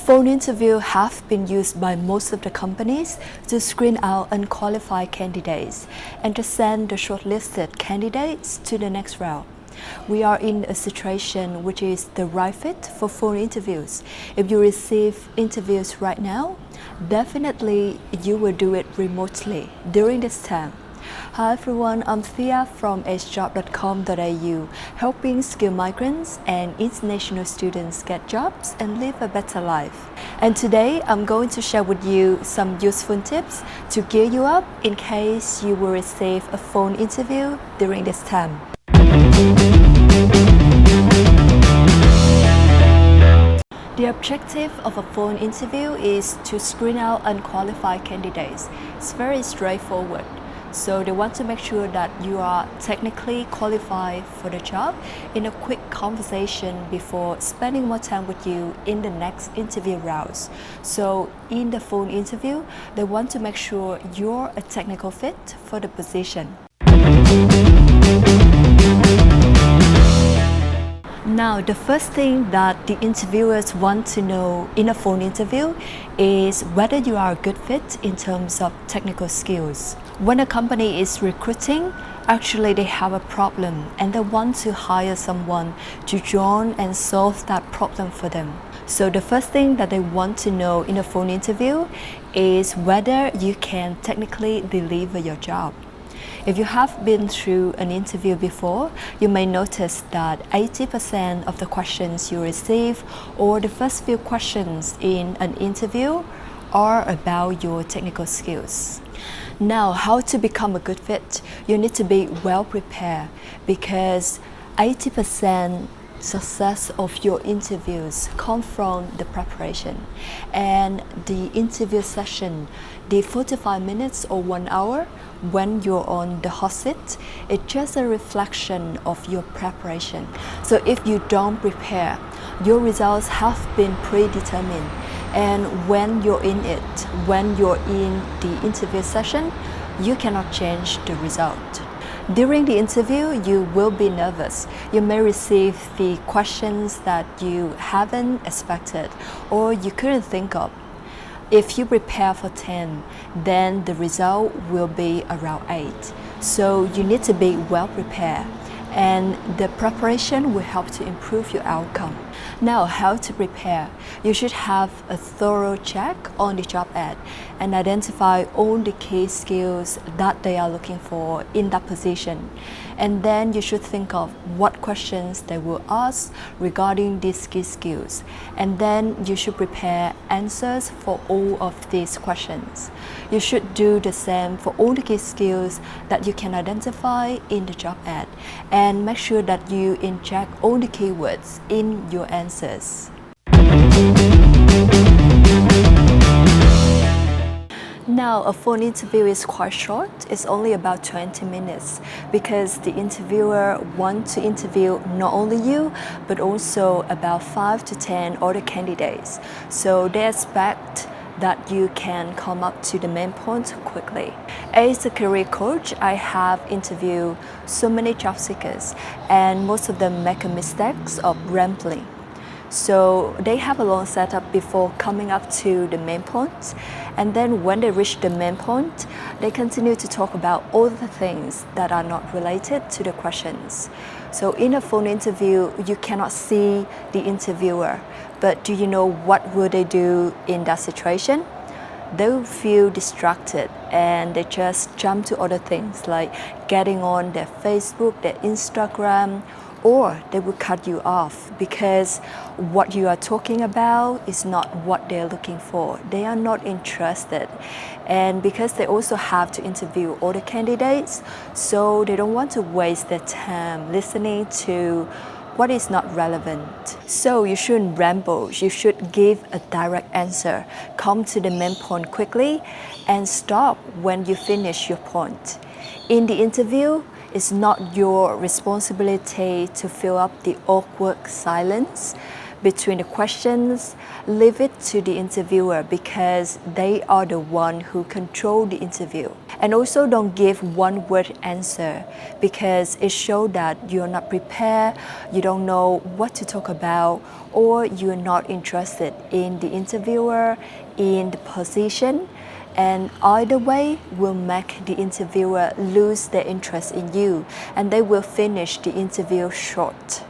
Phone interview have been used by most of the companies to screen out unqualified candidates and to send the shortlisted candidates to the next round. We are in a situation which is the right fit for phone interviews. If you receive interviews right now, definitely you will do it remotely during this time. Hi everyone, I'm Thea from agejob.com.au, helping skilled migrants and international students get jobs and live a better life. And today I'm going to share with you some useful tips to gear you up in case you will receive a phone interview during this time. The objective of a phone interview is to screen out unqualified candidates. It's very straightforward. So they want to make sure that you are technically qualified for the job in a quick conversation before spending more time with you in the next interview rounds. So in the phone interview, they want to make sure you're a technical fit for the position. Now, the first thing that the interviewers want to know in a phone interview is whether you are a good fit in terms of technical skills. When a company is recruiting, actually they have a problem and they want to hire someone to join and solve that problem for them. So the first thing that they want to know in a phone interview is whether you can technically deliver your job. If you have been through an interview before, you may notice that 80% of the questions you receive or the first few questions in an interview are about your technical skills. Now, how to become a good fit? You need to be well prepared because 80% success of your interviews come from the preparation, and the interview session, the 45 minutes or 1 hour when you're on the hot seat, it's just a reflection of your preparation. So if you don't prepare, your results have been predetermined, and when you're in it, when you're in the interview session, you cannot change the result. During the interview, you will be nervous. You may receive the questions that you haven't expected or you couldn't think of. If you prepare for 10, then the result will be around 8. So you need to be well prepared, and the preparation will help to improve your outcome. Now, how to prepare? You should have a thorough check on the job ad and identify all the key skills that they are looking for in that position. And then you should think of what questions they will ask regarding these key skills. And then you should prepare answers for all of these questions. You should do the same for all the key skills that you can identify in the job ad, and make sure that you inject all the keywords in your answers. Now, a phone interview is quite short. It's only about 20 minutes because the interviewer wants to interview not only you, but also about 5 to 10 other candidates. So they expect that you can come up to the main point quickly. As a career coach, I have interviewed so many job seekers, and most of them make a mistake of rambling. So they have a long setup before coming up to the main point, and then when they reach the main point, they continue to talk about all the things that are not related to the questions. So in a phone interview, you cannot see the interviewer, but do you know what will they do in that situation? They will feel distracted and they just jump to other things like getting on their Facebook, their Instagram, or they will cut you off because what you are talking about is not what they're looking for. They are not interested. And because they also have to interview other candidates, so they don't want to waste their time listening to what is not relevant. So you shouldn't ramble. You should give a direct answer. Come to the main point quickly and stop when you finish your point. In the interview, it's not your responsibility to fill up the awkward silence, between the questions, leave it to the interviewer because they are the one who control the interview. And also don't give one-word answer because it shows that you're not prepared, you don't know what to talk about, or you're not interested in the interviewer, in the position. And either way will make the interviewer lose their interest in you and they will finish the interview short.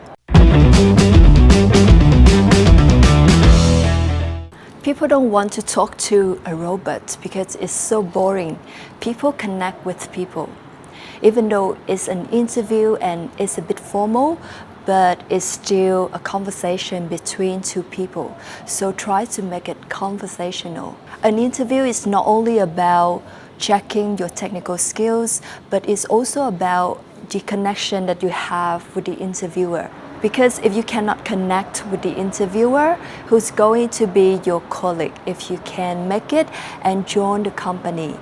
People don't want to talk to a robot because it's so boring. People connect with people. Even though it's an interview and it's a bit formal, but it's still a conversation between two people. So try to make it conversational. An interview is not only about checking your technical skills, but it's also about the connection that you have with the interviewer. Because if you cannot connect with the interviewer, who's going to be your colleague if you can make it and join the company,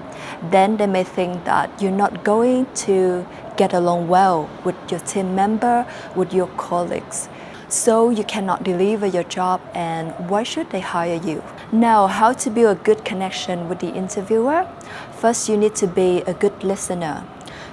then they may think that you're not going to get along well with your team member, with your colleagues. So you cannot deliver your job, and why should they hire you? Now, how to build a good connection with the interviewer? First, you need to be a good listener.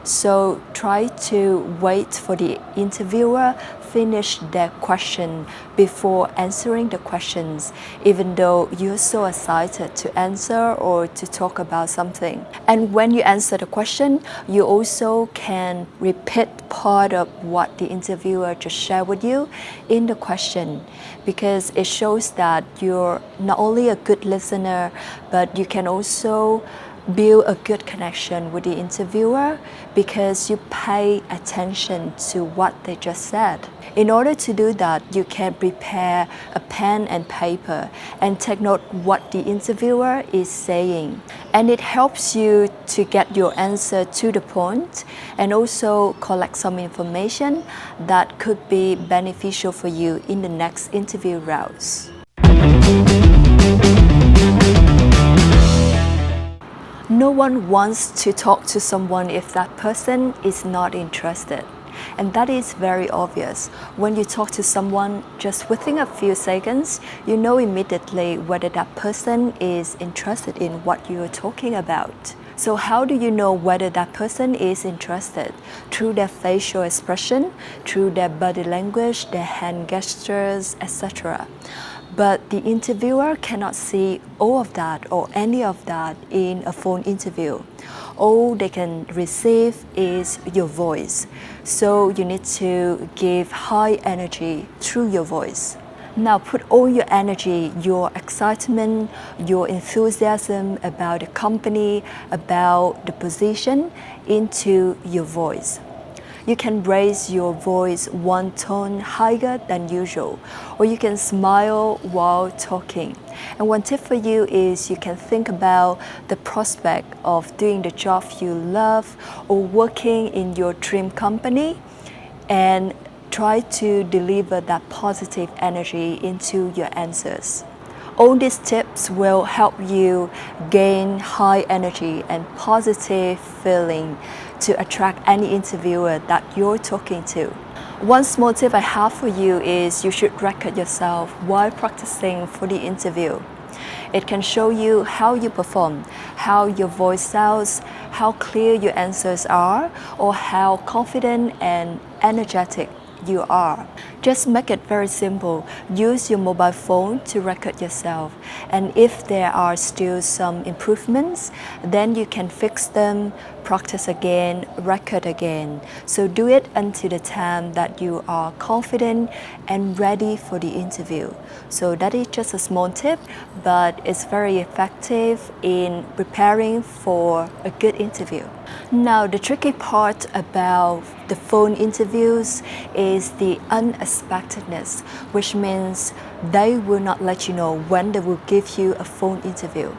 So try to wait for the interviewer finish their question before answering the questions, even though you're so excited to answer or to talk about something. And when you answer the question, you also can repeat part of what the interviewer just shared with you in the question, because it shows that you're not only a good listener, but you can also build a good connection with the interviewer because you pay attention to what they just said. In order to do that, you can prepare a pen and paper and take note what the interviewer is saying. And it helps you to get your answer to the point and also collect some information that could be beneficial for you in the next interview rounds. No one wants to talk to someone if that person is not interested. And that is very obvious. When you talk to someone, just within a few seconds, you know immediately whether that person is interested in what you're talking about. So how do you know whether that person is interested? Through their facial expression, through their body language, their hand gestures, etc. But the interviewer cannot see all of that or any of that in a phone interview. All they can receive is your voice. So you need to give high energy through your voice. Now put all your energy, your excitement, your enthusiasm about the company, about the position into your voice. You can raise your voice one tone higher than usual, or you can smile while talking. And one tip for you is you can think about the prospect of doing the job you love or working in your dream company and try to deliver that positive energy into your answers. All these tips will help you gain high energy and positive feeling to attract any interviewer that you're talking to. One small tip I have for you is you should record yourself while practicing for the interview. It can show you how you perform, how your voice sounds, how clear your answers are, or how confident and energetic you are. Just make it very simple. Use your mobile phone to record yourself. And if there are still some improvements, then you can fix them, practice again, record again. So do it until the time that you are confident and ready for the interview. So that is just a small tip, but it's very effective in preparing for a good interview. Now, the tricky part about the phone interviews is the unexpectedness, which means they will not let you know when they will give you a phone interview.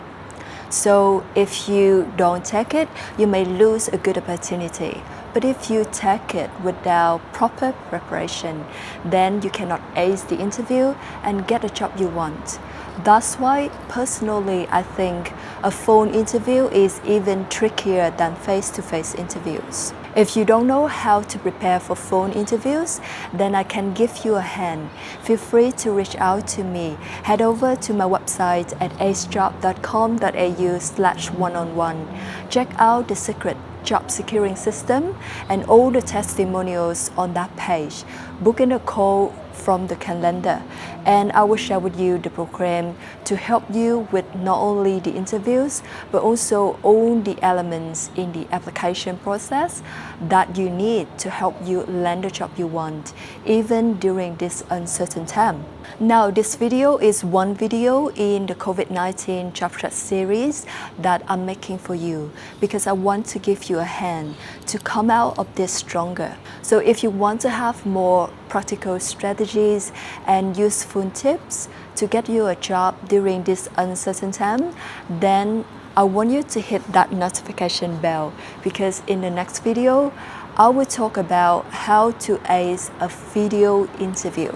So if you don't take it, you may lose a good opportunity. But if you take it without proper preparation, then you cannot ace the interview and get the job you want. That's why, personally, I think a phone interview is even trickier than face-to-face interviews. If you don't know how to prepare for phone interviews, then I can give you a hand. Feel free to reach out to me. Head over to my website at acejob.com.au/one-on-one. Check out the secret job securing system and all the testimonials on that page. Book in a call from the calendar, and I will share with you the program to help you with not only the interviews but also all the elements in the application process that you need to help you land the job you want, even during this uncertain time. Now, this video is one video in the COVID-19 chapter series that I'm making for you because I want to give you a hand to come out of this stronger. So if you want to have more practical strategies and useful tips to get you a job during this uncertain time, then I want you to hit that notification bell because in the next video, I will talk about how to ace a video interview.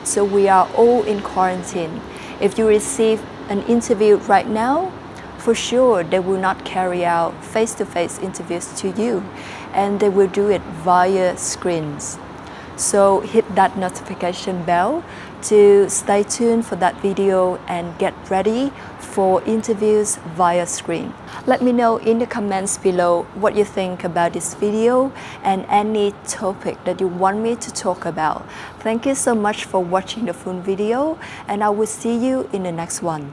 So we are all in quarantine. If you receive an interview right now, for sure they will not carry out face-to-face interviews to you, and they will do it via screens. So hit that notification bell to stay tuned for that video and get ready for interviews via screen. Let me know in the comments below what you think about this video and any topic that you want me to talk about. Thank you so much for watching the full video, and I will see you in the next one.